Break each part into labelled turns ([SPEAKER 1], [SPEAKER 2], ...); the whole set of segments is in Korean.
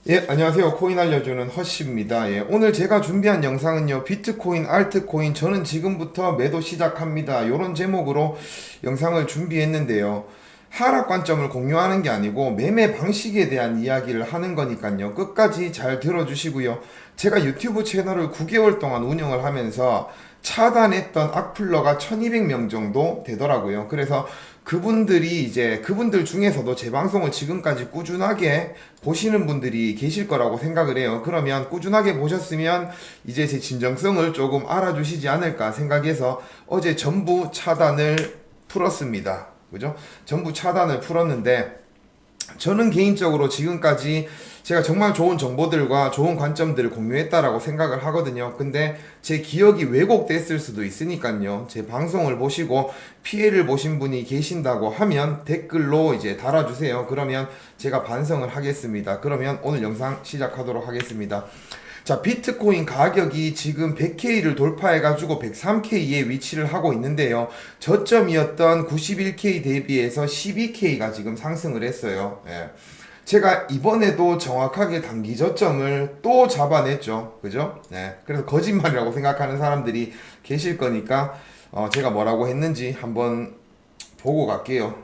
[SPEAKER 1] 예, 안녕하세요. 코인 알려주는 허씨입니다. 예, 오늘 제가 준비한 영상은요, 비트코인, 알트코인, 저는 지금부터 매도 시작합니다. 요런 제목으로 영상을 준비했는데요. 하락 관점을 공유하는 게 아니고 매매 방식에 대한 이야기를 하는 거니까요. 끝까지 잘 들어주시고요. 제가 유튜브 채널을 9개월 동안 운영을 하면서 차단했던 악플러가 1200명 정도 되더라고요. 그래서 그분들 중에서도 제 방송을 지금까지 꾸준하게 보시는 분들이 계실 거라고 생각을 해요. 그러면 꾸준하게 보셨으면 이제 제 진정성을 조금 알아주시지 않을까 생각해서 어제 전부 차단을 풀었습니다. 그죠? 전부 차단을 풀었는데, 저는 개인적으로 지금까지 제가 정말 좋은 정보들과 좋은 관점들을 공유했다라고 생각을 하거든요. 근데 제 기억이 왜곡됐을 수도 있으니까요. 제 방송을 보시고 피해를 보신 분이 계신다고 하면 댓글로 이제 달아주세요. 그러면 제가 반성을 하겠습니다. 그러면 오늘 영상 시작하도록 하겠습니다. 자, 비트코인 가격이 지금 100K를 돌파해가지고 103K에 위치를 하고 있는데요. 저점이었던 91K 대비해서 12K가 지금 상승을 했어요. 예. 제가 이번에도 정확하게 단기 저점을 또 잡아냈죠. 그죠? 네. 그래서 거짓말이라고 생각하는 사람들이 계실 거니까, 제가 뭐라고 했는지 한번 보고 갈게요.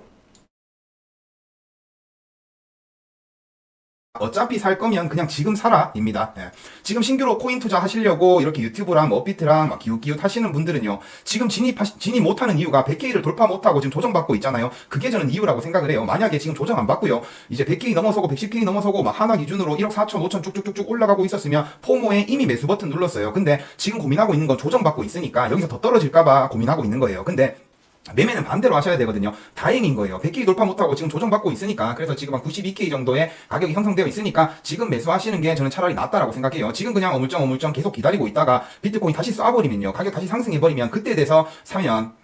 [SPEAKER 1] 어차피 살 거면 그냥 지금 사라 입니다. 예. 지금 신규로 코인 투자 하시려고 이렇게 유튜브랑 뭐 업비트랑 막 기웃기웃 하시는 분들은요, 지금 진입 못하는 이유가 100K를 돌파 못하고 지금 조정받고 있잖아요. 그게 저는 이유라고 생각을 해요. 만약에 지금 조정 안 받고요, 이제 100K 넘어서고 110K 넘어서고 막 하나 기준으로 1억 4천 5천 쭉쭉쭉쭉 올라가고 있었으면 포모에 이미 매수 버튼 눌렀어요. 근데 지금 고민하고 있는 건 조정받고 있으니까 여기서 더 떨어질까봐 고민하고 있는 거예요. 근데 매매는 반대로 하셔야 되거든요. 다행인 거예요. 100K 돌파 못하고 지금 조정받고 있으니까, 그래서 지금 한 92K 정도의 가격이 형성되어 있으니까 지금 매수하시는 게 저는 차라리 낫다라고 생각해요. 지금 그냥 어물쩡 계속 기다리고 있다가 비트코인 다시 쏴버리면요, 가격 다시 상승해버리면 그때 돼서 사면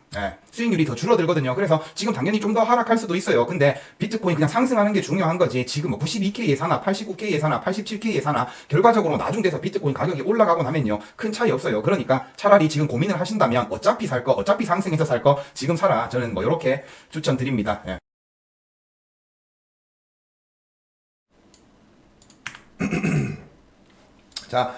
[SPEAKER 1] 수익률이 더 줄어들거든요. 그래서 지금 당연히 좀 더 하락할 수도 있어요. 근데 비트코인 그냥 상승하는 게 중요한 거지, 지금 뭐 92K에 사나 89K에 사나 87K에 사나 결과적으로 나중 돼서 비트코인 가격이 올라가고 나면요, 큰 차이 없어요. 그러니까 차라리 지금 고민을 하신다면 어차피 살 거, 어차피 상승해서 살 거 지금 사라. 저는 뭐 이렇게 추천드립니다. 예. 자,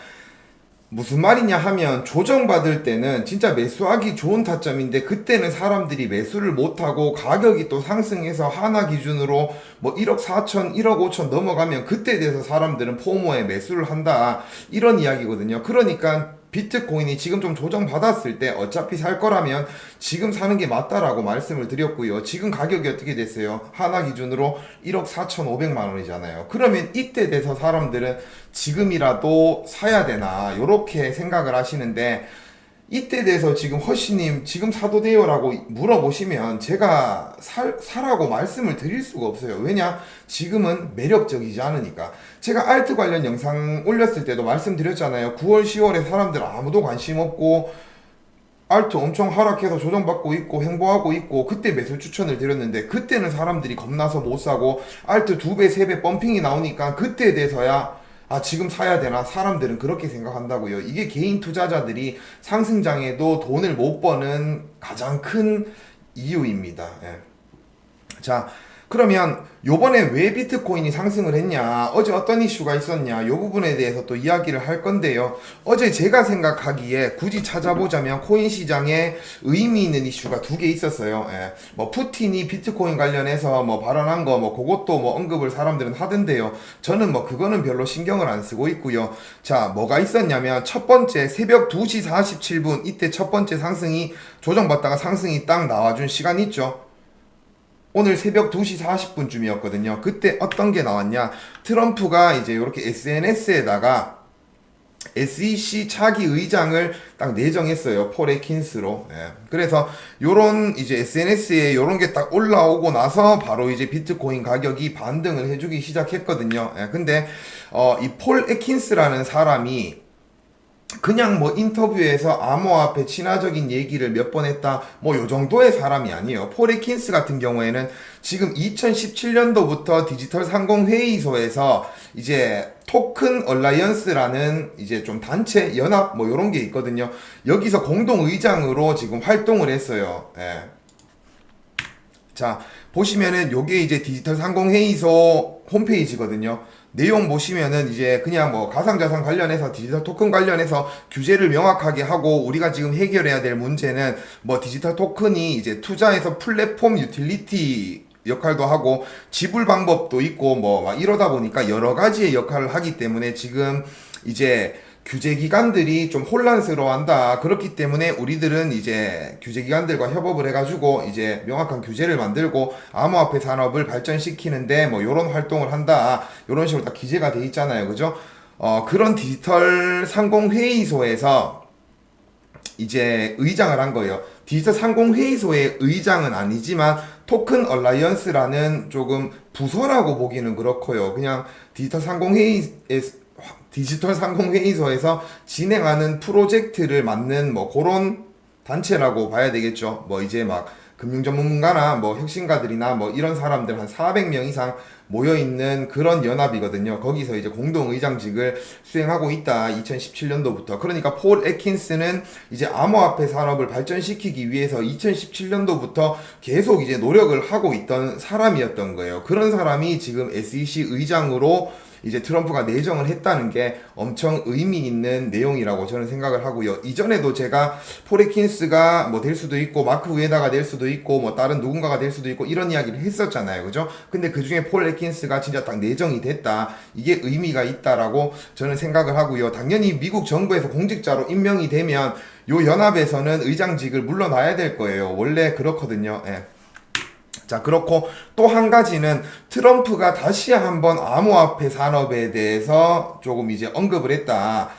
[SPEAKER 1] 무슨 말이냐 하면, 조정받을 때는 진짜 매수하기 좋은 타점인데 그때는 사람들이 매수를 못하고 가격이 또 상승해서 하나 기준으로 뭐 1억 4천 1억 5천 넘어가면 그때 돼서 사람들은 포모에 매수를 한다, 이런 이야기거든요. 그러니까 비트코인이 지금 좀 조정받았을 때 어차피 살 거라면 지금 사는 게 맞다라고 말씀을 드렸고요. 지금 가격이 어떻게 됐어요? 하나 기준으로 1억 4,500만 원이잖아요. 그러면 이때 돼서 사람들은 지금이라도 사야 되나, 요렇게 생각을 하시는데, 이때 돼서 지금 허씨님 지금 사도 돼요라고 물어보시면 제가 사라고 말씀을 드릴 수가 없어요. 왜냐? 지금은 매력적이지 않으니까. 제가 알트 관련 영상 올렸을 때도 말씀드렸잖아요. 9월 10월에 사람들 아무도 관심 없고 알트 엄청 하락해서 조정받고 있고 행보하고 있고, 그때 매수 추천을 드렸는데 그때는 사람들이 겁나서 못 사고, 알트 2배 3배 펌핑이 나오니까 그때에 대해서야 지금 사야 되나, 사람들은 그렇게 생각한다고요. 이게 개인 투자자들이 상승장에도 돈을 못 버는 가장 큰 이유입니다. 예. 자, 그러면 요번에 왜 비트코인이 상승을 했냐, 어제 어떤 이슈가 있었냐, 요 부분에 대해서 또 이야기를 할 건데요. 어제 제가 생각하기에 굳이 찾아보자면 코인 시장에 의미 있는 이슈가 두 개 있었어요. 예. 뭐 푸틴이 비트코인 관련해서 뭐 발언한 거, 뭐 그것도 뭐 언급을 사람들은 하던데요. 저는 뭐 그거는 별로 신경을 안 쓰고 있고요. 자, 뭐가 있었냐면, 첫 번째 새벽 2시 47분, 이때 첫 번째 상승이 조정받다가 상승이 딱 나와준 시간 있죠. 오늘 새벽 2시 40분쯤이었거든요. 그때 어떤 게 나왔냐? 트럼프가 이제 이렇게 SNS에다가 SEC 차기 의장을 딱 내정했어요. 폴 에킨스로. 예. 그래서 요런 이제 SNS에 요런 게 딱 올라오고 나서 바로 이제 비트코인 가격이 반등을 해주기 시작했거든요. 예. 근데 이 폴 에킨스라는 사람이 그냥 뭐 인터뷰에서 암호화폐 친화적인 얘기를 몇 번 했다, 뭐 요 정도의 사람이 아니에요. 폴에킨스 같은 경우에는 지금 2017년도부터 디지털 상공회의소에서 이제 토큰 얼라이언스라는 이제 좀 단체 연합 뭐 요런 게 있거든요. 여기서 공동 의장으로 지금 활동을 했어요. 예. 자, 보시면은 요게 이제 디지털 상공회의소 홈페이지거든요. 내용 보시면은 이제 그냥 뭐 가상자산 관련해서 디지털 토큰 관련해서 규제를 명확하게 하고 우리가 지금 해결해야 될 문제는 뭐 디지털 토큰이 이제 투자해서 플랫폼 유틸리티 역할도 하고 지불 방법도 있고 뭐 막 이러다 보니까 여러 가지의 역할을 하기 때문에 지금 이제 규제 기관들이 좀 혼란스러워한다. 그렇기 때문에 우리들은 이제 규제 기관들과 협업을 해가지고 이제 명확한 규제를 만들고 암호화폐 산업을 발전시키는데 뭐 이런 활동을 한다. 이런 식으로 다 기재가 돼 있잖아요, 그죠? 그런 디지털 상공회의소에서 이제 의장을 한 거예요. 디지털 상공회의소의 의장은 아니지만 토큰 얼라이언스라는 조금 부서라고 보기는 그렇고요. 그냥 디지털 상공회의소에서 진행하는 프로젝트를 맡는 뭐 그런 단체라고 봐야 되겠죠. 뭐 이제 막 금융 전문가나 뭐 혁신가들이나 뭐 이런 사람들 한 400명 이상 모여 있는 그런 연합이거든요. 거기서 이제 공동 의장직을 수행하고 있다. 2017년도부터. 그러니까 폴 애킨스는 이제 암호화폐 산업을 발전시키기 위해서 2017년도부터 계속 이제 노력을 하고 있던 사람이었던 거예요. 그런 사람이 지금 SEC 의장으로 이제 트럼프가 내정을 했다는 게 엄청 의미 있는 내용이라고 저는 생각을 하고요. 이전에도 제가 포레킨스가 뭐 될 수도 있고 마크 우에다가 될 수도 있고 뭐 다른 누군가가 될 수도 있고 이런 이야기를 했었잖아요. 그죠? 근데 그 중에 폴 애킨스가 진짜 딱 내정이 됐다. 이게 의미가 있다라고 저는 생각을 하고요. 당연히 미국 정부에서 공직자로 임명이 되면 요 연합에서는 의장직을 물러나야 될 거예요. 원래 그렇거든요. 예. 자, 그렇고 또 한 가지는 트럼프가 다시 한번 암호화폐 산업에 대해서 조금 이제 언급을 했다.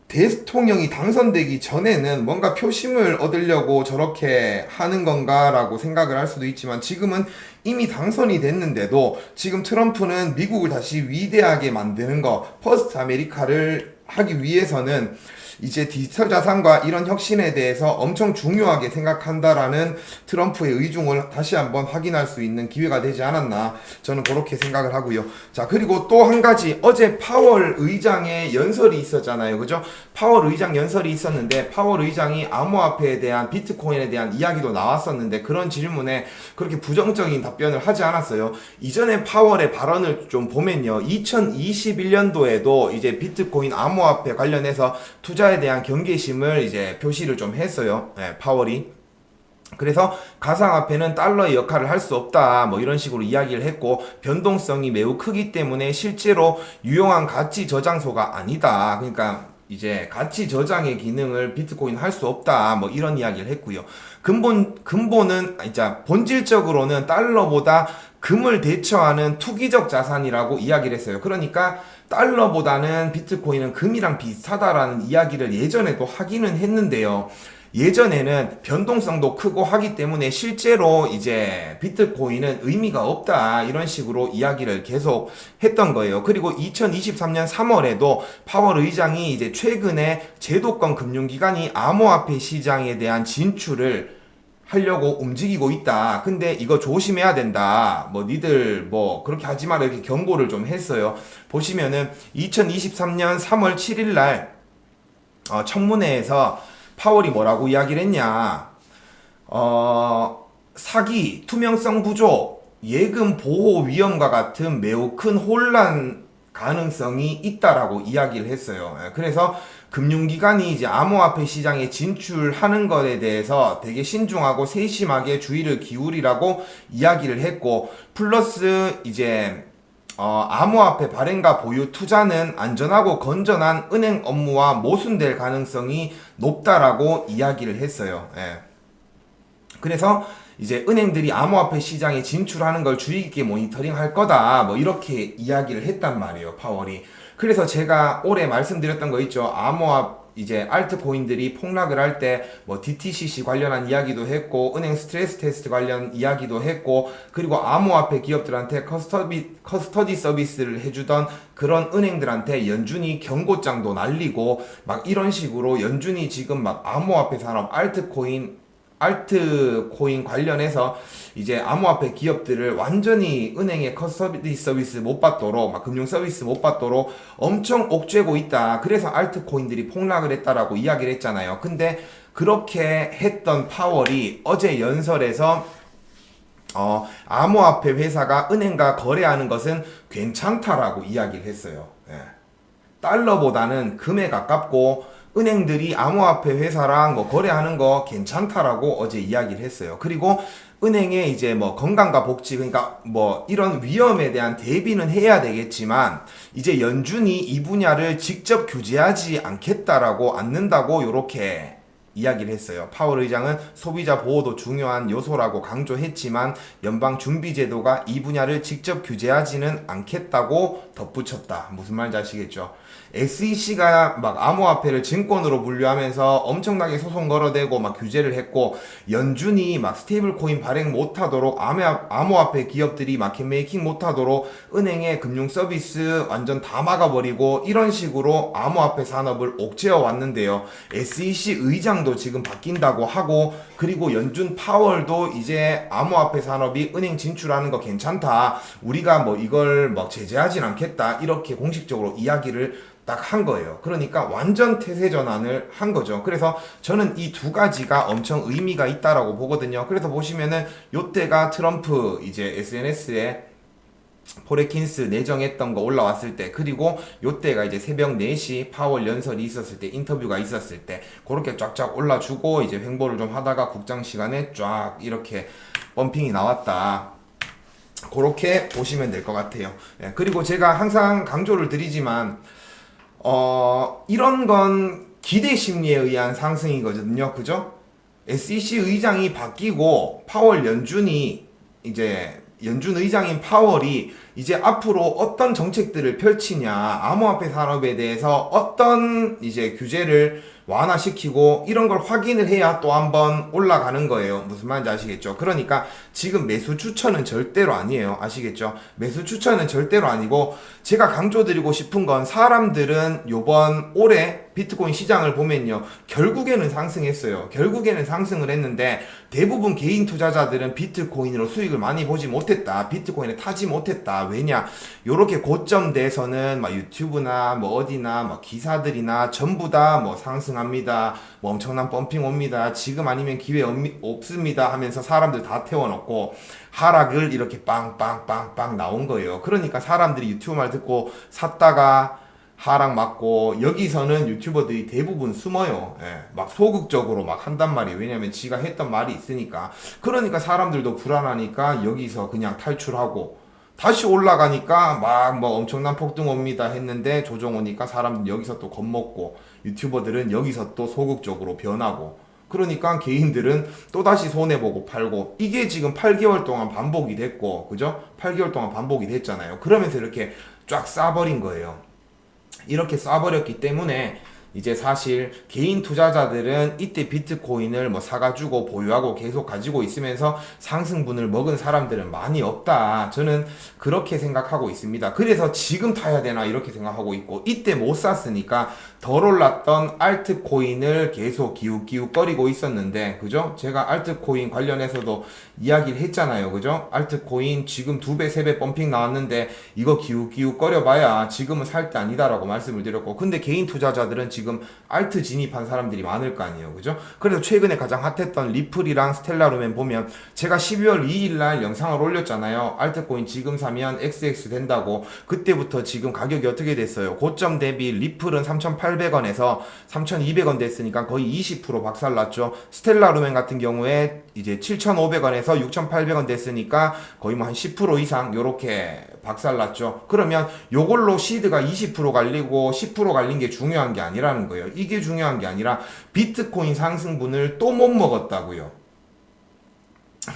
[SPEAKER 1] 대통령이 당선되기 전에는 뭔가 표심을 얻으려고 저렇게 하는 건가라고 생각을 할 수도 있지만 지금은 이미 당선이 됐는데도 지금 트럼프는 미국을 다시 위대하게 만드는 거, 퍼스트 아메리카를 하기 위해서는 이제 디지털 자산과 이런 혁신에 대해서 엄청 중요하게 생각한다라는 트럼프의 의중을 다시 한번 확인할 수 있는 기회가 되지 않았나 저는 그렇게 생각을 하고요. 자, 그리고 또 한 가지 어제 파월 의장의 연설이 있었잖아요. 그죠? 파월 의장 연설이 있었는데 파월 의장이 암호화폐에 대한 비트코인에 대한 이야기도 나왔었는데 그런 질문에 그렇게 부정적인 답변을 하지 않았어요. 이전에 파월의 발언을 좀 보면요. 2021년도에도 이제 비트코인 암호화폐 관련해서 투자에 대한 경계심을 이제 표시를 좀 했어요. 네, 파월이. 그래서 가상화폐는 달러의 역할을 할 수 없다 뭐 이런 식으로 이야기를 했고 변동성이 매우 크기 때문에 실제로 유용한 가치 저장소가 아니다. 그러니까 이제 가치 저장의 기능을 비트코인 할 수 없다 뭐 이런 이야기를 했고요. 근본은 이제 본질적으로는 달러보다 금을 대처하는 투기적 자산이라고 이야기를 했어요. 그러니까 달러보다는 비트코인은 금이랑 비슷하다라는 이야기를 예전에도 하기는 했는데요. 예전에는 변동성도 크고 하기 때문에 실제로 이제 비트코인은 의미가 없다 이런 식으로 이야기를 계속 했던 거예요. 그리고 2023년 3월에도 파월 의장이 이제 최근에 제도권 금융기관이 암호화폐 시장에 대한 진출을 하려고 움직이고 있다. 근데 이거 조심해야 된다. 뭐 니들 뭐 그렇게 하지 마라 이렇게 경고를 좀 했어요. 보시면은 2023년 3월 7일 날 청문회에서 파월이 뭐라고 이야기를 했냐. 사기, 투명성 부족, 예금 보호 위험과 같은 매우 큰 혼란 가능성이 있다라고 이야기를 했어요. 그래서 금융기관이 이제 암호화폐 시장에 진출하는 것에 대해서 되게 신중하고 세심하게 주의를 기울이라고 이야기를 했고, 플러스 이제 암호화폐 발행과 보유 투자는 안전하고 건전한 은행 업무와 모순될 가능성이 높다라고 이야기를 했어요. 예. 그래서 이제 은행들이 암호화폐 시장에 진출하는 걸 주의 깊게 모니터링 할 거다 뭐 이렇게 이야기를 했단 말이에요, 파월이. 그래서 제가 올해 말씀드렸던 거 있죠. 이제 알트코인들이 폭락을 할 때 뭐 DTCC 관련한 이야기도 했고 은행 스트레스 테스트 관련 이야기도 했고 그리고 암호화폐 기업들한테 커스터디 서비스를 해주던 그런 은행들한테 연준이 경고장도 날리고 막 이런 식으로 연준이 지금 막 암호화폐 산업 알트코인 관련해서 이제 암호화폐 기업들을 완전히 은행의 커스터디 서비스 못 받도록 막 금융 서비스 못 받도록 엄청 옥죄고 있다. 그래서 알트코인들이 폭락을 했다라고 이야기를 했잖아요. 근데 그렇게 했던 파월이 어제 연설에서 암호화폐 회사가 은행과 거래하는 것은 괜찮다라고 이야기를 했어요. 예. 달러보다는 금에 가깝고 은행들이 암호화폐 회사랑 뭐 거래하는 거 괜찮다라고 어제 이야기를 했어요. 그리고 은행의 이제 뭐 건강과 복지, 그러니까 뭐 이런 위험에 대한 대비는 해야 되겠지만 이제 연준이 이 분야를 직접 규제하지 않는다고 요렇게 이야기를 했어요. 파월 의장은 소비자 보호도 중요한 요소라고 강조했지만 연방준비제도가 이 분야를 직접 규제하지는 않겠다고 덧붙였다. 무슨 말인지 아시겠죠? SEC가 막 암호화폐를 증권으로 분류하면서 엄청나게 소송 걸어대고 막 규제를 했고, 연준이 막 스테이블 코인 발행 못하도록 암호화폐 기업들이 마켓 메이킹 못하도록 은행의 금융 서비스 완전 다 막아버리고 이런 식으로 암호화폐 산업을 옥죄어 왔는데요. SEC 의장도 지금 바뀐다고 하고, 그리고 연준 파월도 이제 암호화폐 산업이 은행 진출하는 거 괜찮다, 우리가 뭐 이걸 막 제재하진 않겠다, 이렇게 공식적으로 이야기를 딱 한 거예요. 그러니까 완전 태세 전환을 한 거죠. 그래서 저는 이 두 가지가 엄청 의미가 있다라고 보거든요. 그래서 보시면은 요때가 트럼프 이제 SNS에 포레킨스 내정했던 거 올라왔을 때, 그리고 요때가 이제 새벽 4시 파월 연설이 있었을 때, 인터뷰가 있었을 때, 그렇게 쫙쫙 올라주고 이제 횡보를 좀 하다가 국장 시간에 쫙 이렇게 펌핑이 나왔다. 그렇게 보시면 될 것 같아요. 예, 그리고 제가 항상 강조를 드리지만 이런 건 기대 심리에 의한 상승이거든요. 그죠? SEC 의장이 바뀌고 파월 연준 의장인 파월이 이제 앞으로 어떤 정책들을 펼치냐, 암호화폐 산업에 대해서 어떤 이제 규제를 완화시키고 이런 걸 확인을 해야 또 한번 올라가는 거예요. 무슨 말인지 아시겠죠? 그러니까 지금 매수 추천은 절대로 아니에요. 아시겠죠? 매수 추천은 절대로 아니고, 제가 강조드리고 싶은 건 사람들은 요번 올해 비트코인 시장을 보면요, 결국에는 상승했어요. 결국에는 상승을 했는데 대부분 개인 투자자들은 비트코인으로 수익을 많이 보지 못했다, 비트코인에 타지 못했다. 왜냐, 요렇게 고점대에서는 막 유튜브나 뭐 어디나 뭐 기사들이나 전부 다 뭐 상승합니다, 뭐 엄청난 펌핑 옵니다, 지금 아니면 기회 없습니다 하면서 사람들 다 태워놓고 하락을 이렇게 빵빵빵빵 나온 거예요. 그러니까 사람들이 유튜브 말 듣고 샀다가 하락 맞고, 여기서는 유튜버들이 대부분 숨어요. 예, 막 소극적으로 막 한단 말이에요. 왜냐면 지가 했던 말이 있으니까. 그러니까 사람들도 불안하니까 여기서 그냥 탈출하고, 다시 올라가니까 막 뭐 엄청난 폭등 옵니다 했는데 조정 오니까 사람들 여기서 또 겁먹고, 유튜버들은 여기서 또 소극적으로 변하고, 그러니까 개인들은 또다시 손해보고 팔고, 이게 지금 8개월 동안 반복이 됐고, 그죠? 8개월 동안 반복이 됐잖아요. 그러면서 이렇게 쫙 싸버린 거예요. 이렇게 쏴버렸기 때문에 이제 사실 개인 투자자들은 이때 비트코인을 뭐 사가지고 보유하고 계속 가지고 있으면서 상승분을 먹은 사람들은 많이 없다, 저는 그렇게 생각하고 있습니다. 그래서 지금 타야 되나 이렇게 생각하고 있고, 이때 못 샀으니까 덜 올랐던 알트코인을 계속 기웃기웃거리고 있었는데, 그죠? 제가 알트코인 관련해서도 이야기를 했잖아요. 그죠? 알트코인 지금 2배 3배 펌핑 나왔는데 이거 기웃기웃거려봐야 지금은 살 때 아니다라고 말씀을 드렸고, 근데 개인 투자자들은 지금 알트 진입한 사람들이 많을 거 아니에요. 그죠? 그래서 최근에 가장 핫했던 리플이랑 스텔라루멘 보면, 제가 12월 2일날 영상을 올렸잖아요. 알트코인 지금 사면 XX 된다고. 그때부터 지금 가격이 어떻게 됐어요? 고점 대비 리플은 3,800원에서 3,200원 됐으니까 거의 20% 박살났죠. 스텔라루멘 같은 경우에 이제 7,500원에서 6,800원 됐으니까 거의 뭐 한 10% 이상 요렇게 박살났죠. 그러면 요걸로 시드가 20% 갈리고 10% 갈린 게 중요한 게 아니라는 거예요. 이게 중요한 게 아니라 비트코인 상승분을 또 못 먹었다고요.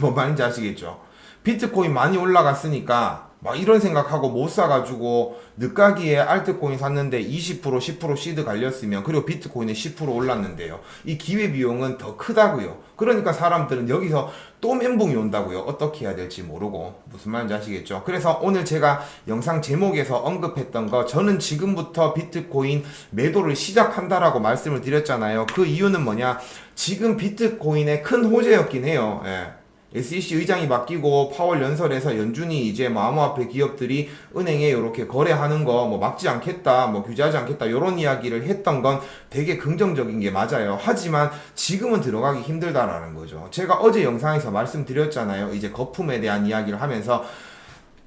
[SPEAKER 1] 뭐 말인지 아시겠죠? 비트코인 많이 올라갔으니까 막 이런 생각하고 못 사가지고 늦가기에 알트코인 샀는데 20% 10% 시드 갈렸으면, 그리고 비트코인이 10% 올랐는데요, 이 기회비용은 더 크다고요. 그러니까 사람들은 여기서 또 멘붕이 온다고요. 어떻게 해야 될지 모르고. 무슨 말인지 아시겠죠? 그래서 오늘 제가 영상 제목에서 언급했던 거, 저는 지금부터 비트코인 매도를 시작한다라고 말씀을 드렸잖아요. 그 이유는 뭐냐, 지금 비트코인의 큰 호재였긴 해요. 예. SEC 의장이 바뀌고 파월 연설에서 연준이 이제 뭐 암호화폐 기업들이 은행에 이렇게 거래하는 거 뭐 막지 않겠다, 뭐 규제하지 않겠다 이런 이야기를 했던 건 되게 긍정적인 게 맞아요. 하지만 지금은 들어가기 힘들다라는 거죠. 제가 어제 영상에서 말씀드렸잖아요. 이제 거품에 대한 이야기를 하면서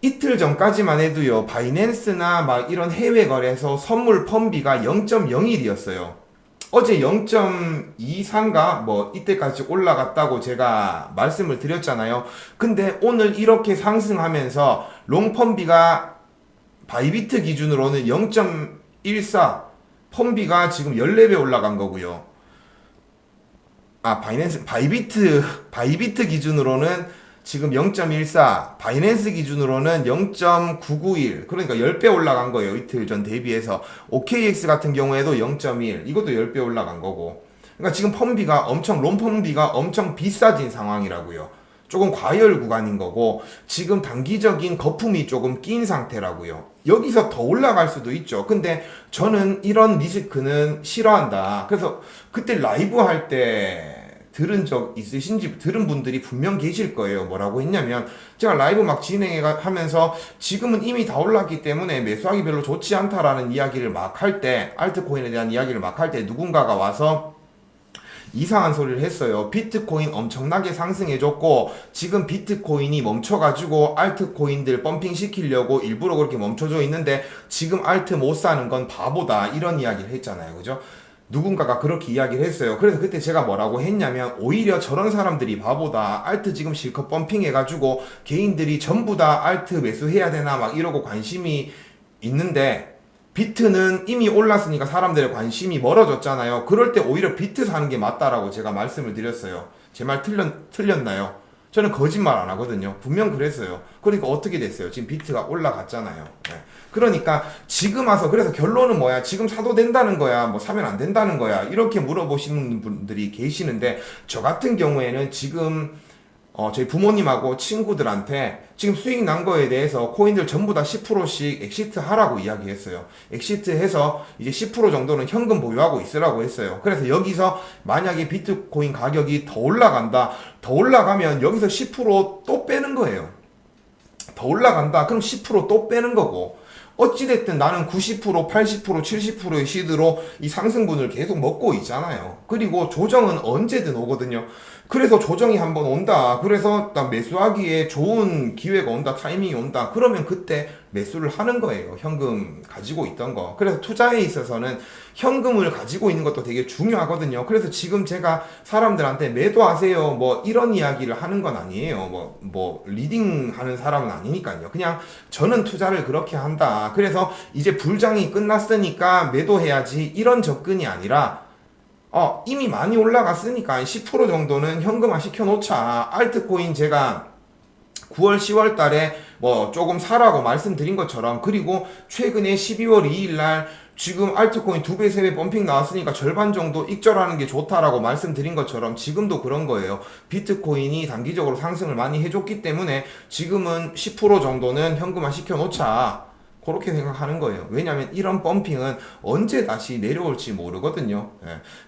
[SPEAKER 1] 이틀 전까지만 해도요, 바이낸스나 막 이런 해외 거래소 선물 펀비가 0.01이었어요. 어제 0.23가 뭐 이때까지 올라갔다고 제가 말씀을 드렸잖아요. 근데 오늘 이렇게 상승하면서 롱펀비가 바이비트 기준으로는 0.14, 펀비가 지금 14배 올라간 거고요. 바이비트 기준으로는 지금 0.14, 바이낸스 기준으로는 0.991, 그러니까 10배 올라간 거예요. 이틀 전 대비해서. OKX 같은 경우에도 0.1, 이것도 10배 올라간 거고. 그러니까 지금 롬 펌비가 엄청 비싸진 상황이라고요. 조금 과열 구간인 거고, 지금 단기적인 거품이 조금 낀 상태라고요. 여기서 더 올라갈 수도 있죠. 근데 저는 이런 리스크는 싫어한다. 그래서 그때 라이브 할 때 들은 적 있으신지, 들은 분들이 분명 계실 거예요. 뭐라고 했냐면, 제가 라이브 막 진행하면서 지금은 이미 다 올랐기 때문에 매수하기 별로 좋지 않다라는 이야기를 막 할 때, 알트코인에 대한 이야기를 막 할 때 누군가가 와서 이상한 소리를 했어요. 비트코인 엄청나게 상승해줬고 지금 비트코인이 멈춰가지고 알트코인들 펌핑 시키려고 일부러 그렇게 멈춰져 있는데 지금 알트 못 사는 건 바보다, 이런 이야기를 했잖아요. 그죠? 누군가가 그렇게 이야기를 했어요. 그래서 그때 제가 뭐라고 했냐면, 오히려 저런 사람들이 바보다. 알트 지금 실컷 펌핑 해가지고 개인들이 전부 다 알트 매수해야 되나 막 이러고 관심이 있는데, 비트는 이미 올랐으니까 사람들의 관심이 멀어졌잖아요. 그럴 때 오히려 비트 사는 게 맞다라고 제가 말씀을 드렸어요. 제 말 틀렸나요? 저는 거짓말 안 하거든요. 분명 그랬어요. 그러니까 어떻게 됐어요? 지금 비트가 올라갔잖아요. 네. 그러니까 지금 와서, 그래서 결론은 뭐야? 지금 사도 된다는 거야? 뭐 사면 안 된다는 거야? 이렇게 물어보시는 분들이 계시는데, 저 같은 경우에는 지금 저희 부모님하고 친구들한테 지금 수익 난 거에 대해서 코인들 전부 다 10%씩 엑시트 하라고 이야기했어요. 엑시트 해서 이제 10% 정도는 현금 보유하고 있으라고 했어요. 그래서 여기서 만약에 비트코인 가격이 더 올라간다, 더 올라가면 여기서 10%또 빼는 거예요. 더 올라간다, 그럼 10%또 빼는 거고, 어찌됐든 나는 90%, 80%, 70%의 시드로 이 상승분을 계속 먹고 있잖아요. 그리고 조정은 언제든 오거든요. 그래서 조정이 한번 온다, 그래서 딱 매수하기에 좋은 기회가 온다, 타이밍이 온다, 그러면 그때 매수를 하는 거예요. 현금 가지고 있던 거. 그래서 투자에 있어서는 현금을 가지고 있는 것도 되게 중요하거든요. 그래서 지금 제가 사람들한테 매도하세요 뭐 이런 이야기를 하는 건 아니에요. 뭐 리딩 하는 사람은 아니니까요. 그냥 저는 투자를 그렇게 한다, 그래서 이제 불장이 끝났으니까 매도해야지, 이런 접근이 아니라 이미 많이 올라갔으니까 10% 정도는 현금화 시켜놓자. 알트코인 제가 9월, 10월 달에 뭐 조금 사라고 말씀드린 것처럼, 그리고 최근에 12월 2일 날 지금 알트코인 2배, 3배 펌핑 나왔으니까 절반 정도 익절하는 게 좋다라고 말씀드린 것처럼 지금도 그런 거예요. 비트코인이 단기적으로 상승을 많이 해줬기 때문에 지금은 10% 정도는 현금화 시켜놓자, 그렇게 생각하는 거예요. 왜냐하면 이런 펌핑은 언제 다시 내려올지 모르거든요.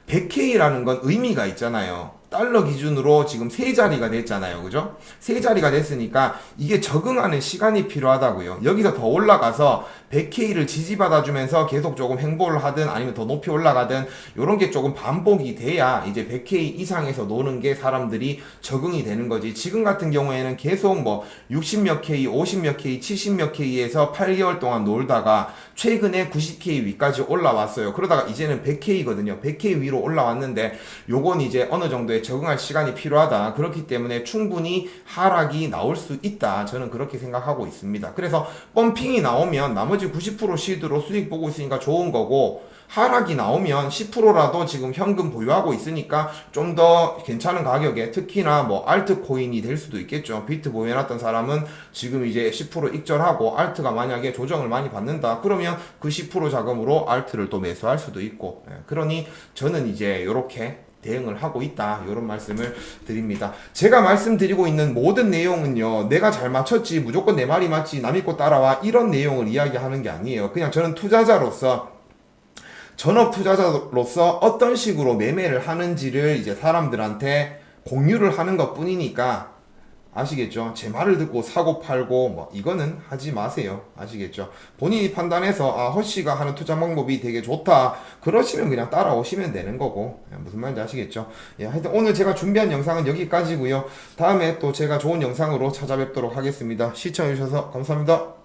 [SPEAKER 1] 100K라는 건 의미가 있잖아요. 달러 기준으로 지금 세 자리가 됐잖아요. 그죠? 세 자리가 됐으니까 이게 적응하는 시간이 필요하다고요. 여기서 더 올라가서 100K를 지지받아주면서 계속 조금 횡보를 하든 아니면 더 높이 올라가든 이런 게 조금 반복이 돼야 이제 100K 이상에서 노는 게 사람들이 적응이 되는 거지. 지금 같은 경우에는 계속 뭐 60몇 K, 50몇 K, 70몇 K에서 8개월 동안 놀다가 최근에 90K 위까지 올라왔어요. 그러다가 이제는 100K거든요. 100K 위로 올라왔는데 요건 이제 어느 정도의 적응할 시간이 필요하다. 그렇기 때문에 충분히 하락이 나올 수 있다. 저는 그렇게 생각하고 있습니다. 그래서 펌핑이 나오면 나머지 90% 시드로 수익 보고 있으니까 좋은 거고, 하락이 나오면 10%라도 지금 현금 보유하고 있으니까 좀 더 괜찮은 가격에, 특히나 뭐 알트코인이 될 수도 있겠죠. 비트 보유해놨던 사람은 지금 이제 10% 익절하고 알트가 만약에 조정을 많이 받는다, 그러면 그 10% 자금으로 알트를 또 매수할 수도 있고, 그러니 저는 이제 이렇게 대응을 하고 있다, 이런 말씀을 드립니다. 제가 말씀드리고 있는 모든 내용은요, 내가 잘 맞췄지, 무조건 내 말이 맞지, 남 믿고 따라와, 이런 내용을 이야기하는 게 아니에요. 그냥 저는 전업 투자자로서 어떤 식으로 매매를 하는지를 이제 사람들한테 공유를 하는 것 뿐이니까, 아시겠죠? 제 말을 듣고 사고 팔고 뭐 이거는 하지 마세요. 아시겠죠? 본인이 판단해서 아 허씨가 하는 투자 방법이 되게 좋다 그러시면 그냥 따라오시면 되는 거고. 무슨 말인지 아시겠죠? 예, 하여튼 오늘 제가 준비한 영상은 여기까지고요. 다음에 또 제가 좋은 영상으로 찾아뵙도록 하겠습니다. 시청해주셔서 감사합니다.